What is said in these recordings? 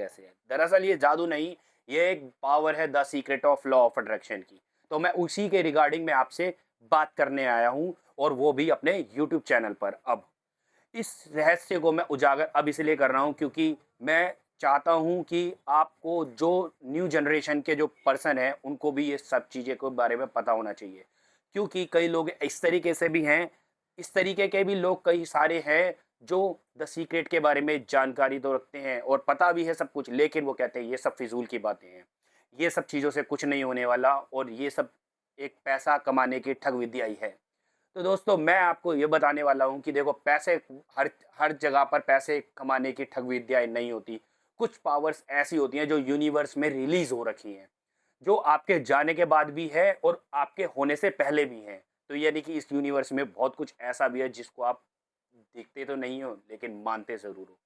कैसे है। दरअसल ये जादू नहीं, ये एक पावर है the secret of law of attraction की। तो मैं उसी के रिगार्डिंग में आपसे बात करने आया हूँ, और वो भी अपने यूट्यूब चैनल पर। अब इस रहस्य को मैं उजागर अब इसलिए कर रहा हूँ क्योंकि मैं चाहता हूँ कि आपको, जो न्यू जनरेशन के जो पर्सन हैं, उनको भी ये सब चीज़ें के बारे में पता होना चाहिए। क्योंकि कई लोग इस तरीके से भी हैं, इस तरीके के भी लोग कई सारे हैं जो द सीक्रेट के बारे में जानकारी तो रखते हैं और पता भी है सब कुछ, लेकिन वो कहते हैं ये सब फिजूल की बातें हैं, ये सब चीज़ों से कुछ नहीं होने वाला, और ये सब एक पैसा कमाने की ठग विद्या ही है। तो दोस्तों, मैं आपको ये बताने वाला हूँ कि देखो, पैसे हर हर जगह पर पैसे कमाने की ठग विद्याएं नहीं होती। कुछ पावर्स ऐसी होती हैं जो यूनिवर्स में रिलीज हो रखी हैं, जो आपके जाने के बाद भी है और आपके होने से पहले भी हैं। तो यानी कि इस यूनिवर्स में बहुत कुछ ऐसा भी है जिसको आप देखते तो नहीं हो, लेकिन मानते ज़रूर हो।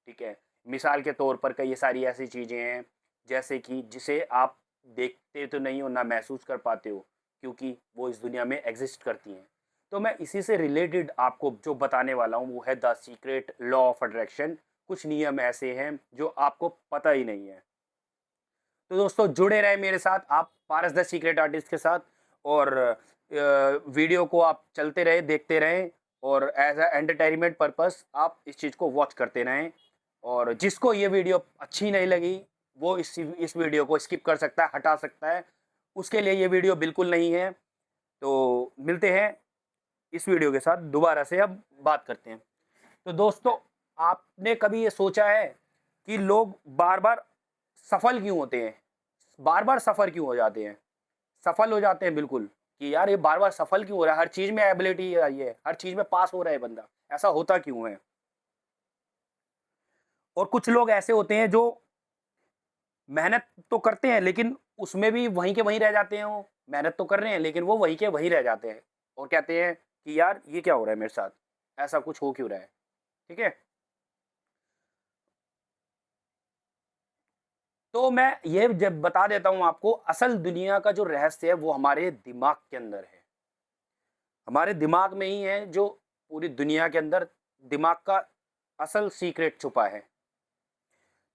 ठीक है? मिसाल के तौर पर कई सारी ऐसी चीज़ें हैं, जैसे कि जिसे आप देखते तो नहीं हो, ना महसूस कर पाते हो, क्योंकि वो इस दुनिया में एग्ज़िस्ट करती हैं। तो मैं इसी से रिलेटेड आपको जो बताने वाला हूँ, वो है the secret law of attraction. कुछ नियम ऐसे हैं जो आपको पता ही नहीं है। तो दोस्तों, जुड़े रहें मेरे साथ, आप पारस द सीक्रेट आर्टिस्ट के साथ, और वीडियो को आप चलते रहे, देखते रहें, और एज अ एंटरटेनमेंट पर्पस आप इस चीज़ को वॉच करते रहें। और जिसको ये वीडियो अच्छी नहीं लगी, वो इस वीडियो को स्किप कर सकता है, हटा सकता है। उसके लिए ये वीडियो बिल्कुल नहीं है। तो मिलते हैं इस वीडियो के साथ दोबारा से, अब बात करते हैं। तो दोस्तों, आपने कभी ये सोचा है कि लोग बार बार सफल क्यों होते हैं, बार बार सफर क्यों हो जाते हैं? सफल हो जाते हैं बिल्कुल, कि यार ये बार बार सफल क्यों हो रहा है, हर चीज में एबिलिटी आई है, हर चीज में पास हो रहा है बंदा, ऐसा होता क्यों है? और कुछ लोग ऐसे होते हैं जो मेहनत तो करते हैं, लेकिन उसमें भी वहीं के वहीं रह जाते हैं। वो मेहनत तो कर रहे हैं, लेकिन वो वहीं के वहीं रह जाते हैं, और कहते हैं कि यार ये क्या हो रहा है मेरे साथ, ऐसा कुछ हो क्यों रहा है? ठीक है? तो मैं ये जब बता देता हूँ आपको, असल दुनिया का जो रहस्य है वो हमारे दिमाग के अंदर है। हमारे दिमाग में ही है, जो पूरी दुनिया के अंदर दिमाग का असल सीक्रेट छुपा है।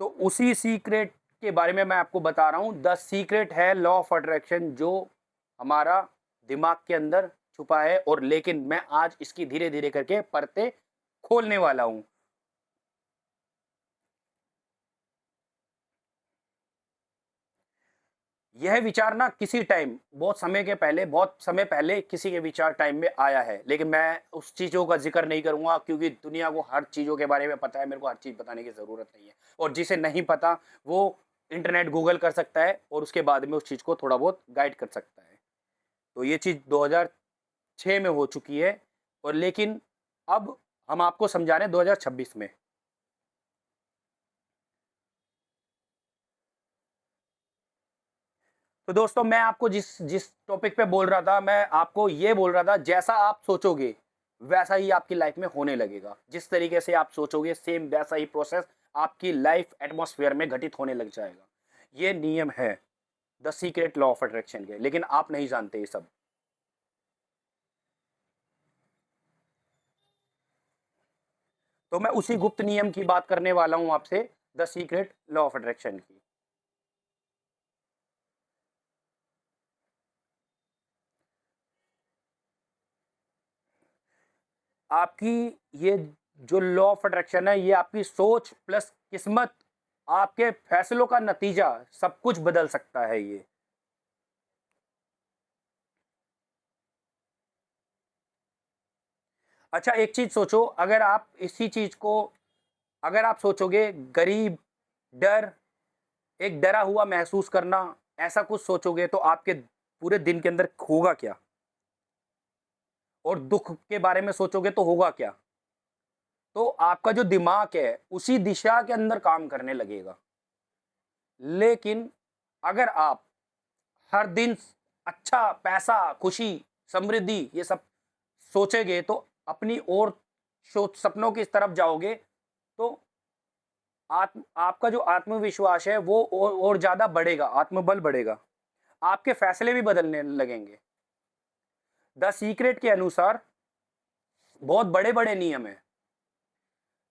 तो उसी सीक्रेट के बारे में मैं आपको बता रहा हूँ। द सीक्रेट है लॉ ऑफ अट्रैक्शन, जो हमारा दिमाग के अंदर छुपा है, और लेकिन मैं आज इसकी धीरे धीरे करके परतें खोलने वाला हूँ। यह विचार ना किसी टाइम, बहुत समय पहले किसी के विचार टाइम में आया है, लेकिन मैं उस चीज़ों का ज़िक्र नहीं करूँगा, क्योंकि दुनिया को हर चीज़ों के बारे में पता है, मेरे को हर चीज़ बताने की ज़रूरत नहीं है। और जिसे नहीं पता, वो इंटरनेट गूगल कर सकता है, और उसके बाद में उस चीज़ को थोड़ा बहुत गाइड कर सकता है। तो ये चीज़ 2006 में हो चुकी है, और लेकिन अब हम आपको समझा रहे हैं 2026 में। तो दोस्तों, मैं आपको जिस जिस टॉपिक पे बोल रहा था, मैं आपको ये बोल रहा था, जैसा आप सोचोगे वैसा ही आपकी लाइफ में होने लगेगा। जिस तरीके से आप सोचोगे, सेम वैसा ही प्रोसेस आपकी लाइफ एटमॉस्फेयर में घटित होने लग जाएगा। ये नियम है the secret law of attraction के, लेकिन आप नहीं जानते ये सब। तो मैं उसी गुप्त नियम की बात करने वाला हूं आपसे, the secret law of attraction की। आपकी ये जो लॉ ऑफ अट्रैक्शन है, ये आपकी सोच प्लस किस्मत, आपके फैसलों का नतीजा, सब कुछ बदल सकता है ये। अच्छा, एक चीज सोचो, अगर आप इसी चीज को, अगर आप सोचोगे गरीब, डर, एक डरा हुआ महसूस करना, ऐसा कुछ सोचोगे, तो आपके पूरे दिन के अंदर होगा क्या? और दुख के बारे में सोचोगे तो होगा क्या? तो आपका जो दिमाग है उसी दिशा के अंदर काम करने लगेगा। लेकिन अगर आप हर दिन अच्छा, पैसा, खुशी, समृद्धि, ये सब सोचेंगे, तो अपनी ओर सोच, सपनों की तरफ जाओगे, तो आपका जो आत्मविश्वास है वो और ज्यादा बढ़ेगा, आत्मबल बढ़ेगा, आपके फैसले भी बदलने लगेंगे। द सीक्रेट के अनुसार बहुत बड़े बड़े नियम है।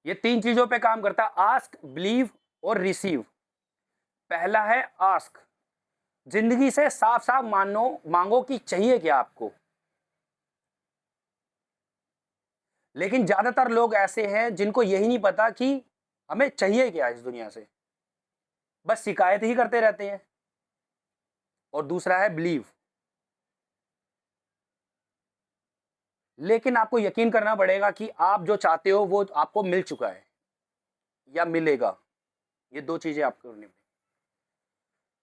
ये तीन चीजों पे काम करता है: आस्क, बिलीव और रिसीव। पहला है आस्क, जिंदगी से साफ साफ मानो मांगो कि चाहिए क्या आपको। लेकिन ज्यादातर लोग ऐसे हैं जिनको यही नहीं पता कि हमें चाहिए क्या इस दुनिया से, बस शिकायत ही करते रहते हैं। और दूसरा है बिलीव, लेकिन आपको यकीन करना पड़ेगा कि आप जो चाहते हो वो आपको मिल चुका है या मिलेगा। ये दो चीजें आपको करनी पड़ेगी।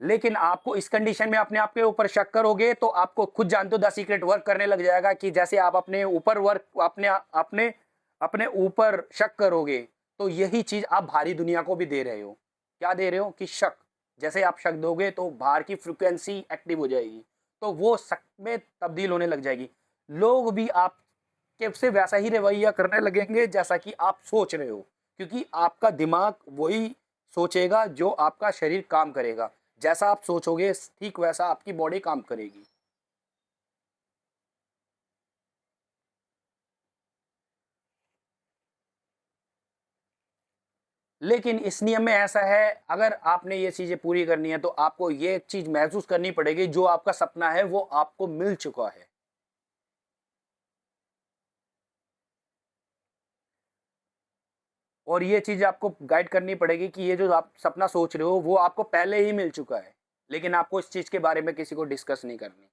लेकिन आपको इस कंडीशन में अपने आप के ऊपर शक करोगे तो आपको खुद जानते हो द सीक्रेट वर्क करने लग जाएगा कि जैसे आप अपने ऊपर वर्क अपने अपने अपने ऊपर शक करोगे तो यही चीज आप भारी दुनिया को भी दे रहे हो। क्या दे रहे हो कि शक, जैसे आप शक दोगे तो बाहर की फ्रिक्वेंसी एक्टिव हो जाएगी, तो वो शक में तब्दील होने लग जाएगी। लोग भी आपके से वैसा ही रवैया करने लगेंगे जैसा कि आप सोच रहे हो, क्योंकि आपका दिमाग वही सोचेगा जो आपका शरीर काम करेगा। जैसा आप सोचोगे ठीक वैसा आपकी बॉडी काम करेगी। लेकिन इस नियम में ऐसा है, अगर आपने ये चीजें पूरी करनी है तो आपको ये चीज महसूस करनी पड़ेगी जो आपका सपना है वो आपको मिल चुका है। और ये चीज आपको गाइड करनी पड़ेगी कि ये जो आप सपना सोच रहे हो वो आपको पहले ही मिल चुका है, लेकिन आपको इस चीज के बारे में किसी को डिस्कस नहीं करनी।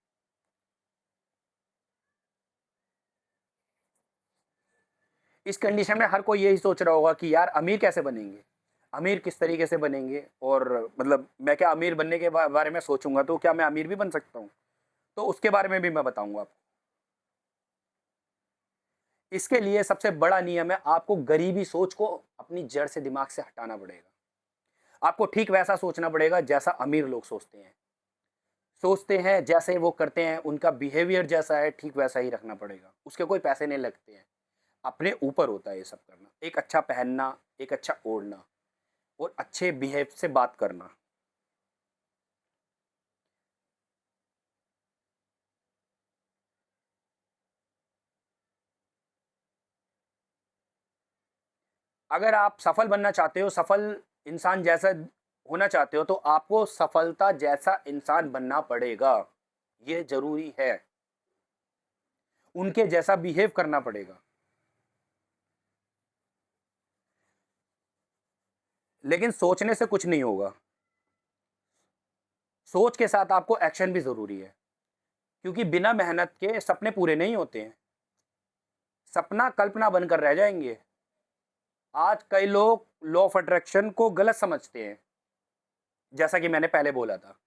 इस कंडीशन में हर कोई यही सोच रहा होगा कि यार अमीर कैसे बनेंगे, अमीर किस तरीके से बनेंगे, और मतलब मैं क्या अमीर बनने के बारे में सोचूंगा तो क्या मैं अमीर भी बन सकता हूँ? तो उसके बारे में भी मैं बताऊंगा आपको। इसके लिए सबसे बड़ा नियम है, आपको गरीबी सोच को अपनी जड़ से दिमाग से हटाना पड़ेगा। आपको ठीक वैसा सोचना पड़ेगा जैसा अमीर लोग सोचते हैं जैसे वो करते हैं, उनका बिहेवियर जैसा है ठीक वैसा ही रखना पड़ेगा। उसके कोई पैसे नहीं लगते हैं, अपने ऊपर होता है ये सब करना। एक अच्छा पहनना, एक अच्छा ओढ़ना और अच्छे बिहेव से बात करना। अगर आप सफल बनना चाहते हो, सफल इंसान जैसा होना चाहते हो, तो आपको सफलता जैसा इंसान बनना पड़ेगा। ये जरूरी है, उनके जैसा बिहेव करना पड़ेगा। लेकिन सोचने से कुछ नहीं होगा, सोच के साथ आपको एक्शन भी जरूरी है, क्योंकि बिना मेहनत के सपने पूरे नहीं होते हैं। सपना कल्पना बनकर रह जाएंगे। आज कई लोग लॉ ऑफ अट्रैक्शन को गलत समझते हैं, जैसा कि मैंने पहले बोला था।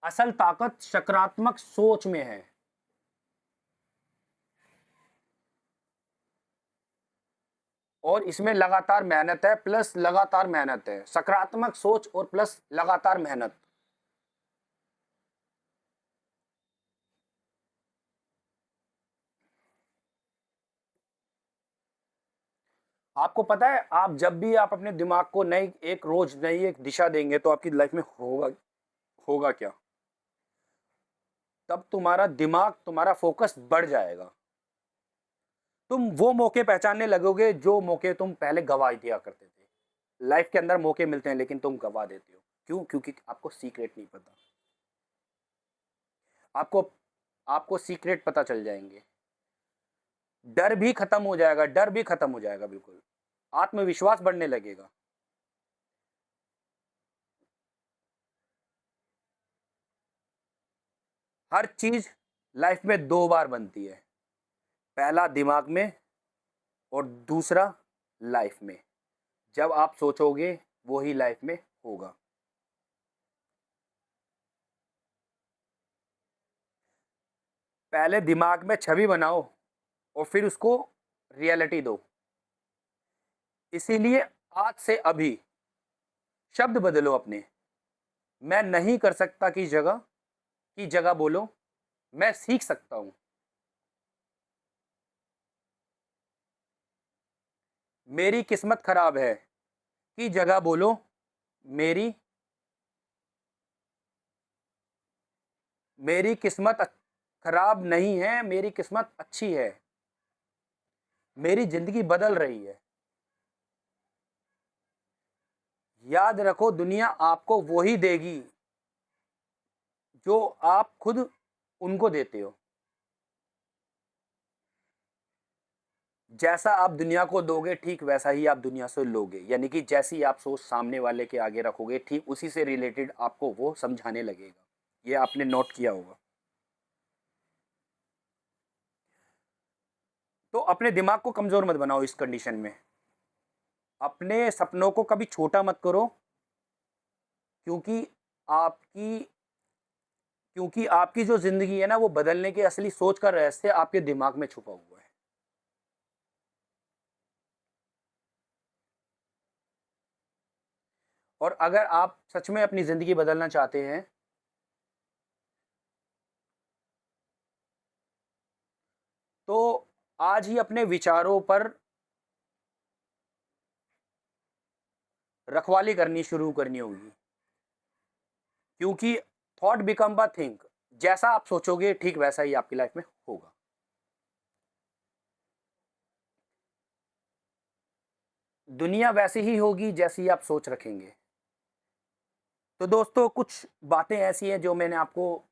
असल ताकत सकारात्मक सोच में है। और इसमें लगातार मेहनत है, प्लस लगातार मेहनत है, सकारात्मक सोच और प्लस लगातार मेहनत। आपको पता है, आप जब भी आप अपने दिमाग को नई एक रोज नई एक दिशा देंगे तो आपकी लाइफ में होगा होगा क्या? तब तुम्हारा दिमाग, तुम्हारा फोकस बढ़ जाएगा। तुम वो मौके पहचानने लगोगे जो मौके तुम पहले गवा दिया करते थे। लाइफ के अंदर मौके मिलते हैं लेकिन तुम गवा देते हो। क्यों? क्योंकि आपको सीक्रेट नहीं पता। आपको आपको सीक्रेट पता चल जाएंगे। डर भी खत्म हो जाएगा, डर भी खत्म हो जाएगा बिल्कुल। आत्मविश्वास बढ़ने लगेगा। हर चीज लाइफ में दो बार बनती है, पहला दिमाग में और दूसरा लाइफ में। जब आप सोचोगे वो ही लाइफ में होगा। पहले दिमाग में छवि बनाओ और फिर उसको रियलिटी दो। इसीलिए आज से अभी शब्द बदलो अपने। मैं नहीं कर सकता की जगह बोलो मैं सीख सकता हूं। मेरी किस्मत खराब है की जगह बोलो मेरी मेरी किस्मत खराब नहीं है, मेरी किस्मत अच्छी है। मेरी जिंदगी बदल रही है। याद रखो, दुनिया आपको वो ही देगी जो आप खुद उनको देते हो। जैसा आप दुनिया को दोगे, ठीक वैसा ही आप दुनिया से लोगे। यानी कि जैसी आप सोच सामने वाले के आगे रखोगे, ठीक उसी से रिलेटेड आपको वो समझाने लगेगा। ये आपने नोट किया होगा। तो अपने दिमाग को कमजोर मत बनाओ इस कंडीशन में। अपने सपनों को कभी छोटा मत करो, क्योंकि आपकी क्योंकि आपकी जो जिंदगी है ना, वो बदलने की असली सोच का रहस्य आपके दिमाग में छुपा हुआ है। और अगर आप सच में अपनी जिंदगी बदलना चाहते हैं, तो आज ही अपने विचारों पर रखवाली करनी शुरू करनी होगी। क्योंकि थॉट बिकम अ थिंक। जैसा आप सोचोगे, ठीक वैसा ही आपकी लाइफ में होगा। दुनिया वैसी ही होगी जैसी आप सोच रखेंगे। तो दोस्तों, कुछ बातें ऐसी हैं जो मैंने आपको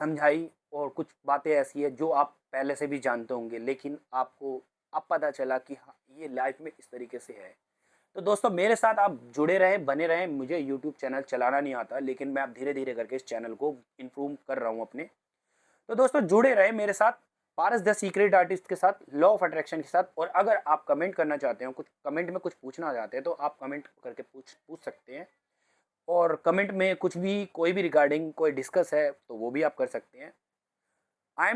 समझाई, और कुछ बातें ऐसी है जो आप पहले से भी जानते होंगे, लेकिन आपको अब पता चला कि हाँ, ये लाइफ में इस तरीके से है। तो दोस्तों, मेरे साथ आप जुड़े रहें, बने रहें। मुझे यूट्यूब चैनल चलाना नहीं आता, लेकिन मैं अब धीरे धीरे करके इस चैनल को इम्प्रूव कर रहा हूँ अपने। तो दोस्तों, जुड़े रहें मेरे साथ, पारस द सीक्रेट आर्टिस्ट के साथ, लॉ ऑफ अट्रैक्शन के साथ। और अगर आप कमेंट करना चाहते हो, कुछ कमेंट में कुछ पूछना चाहते हैं, तो आप कमेंट करके पूछ सकते हैं। और कमेंट में कुछ भी, कोई भी रिगार्डिंग कोई डिस्कस है, तो वो भी आप कर सकते हैं।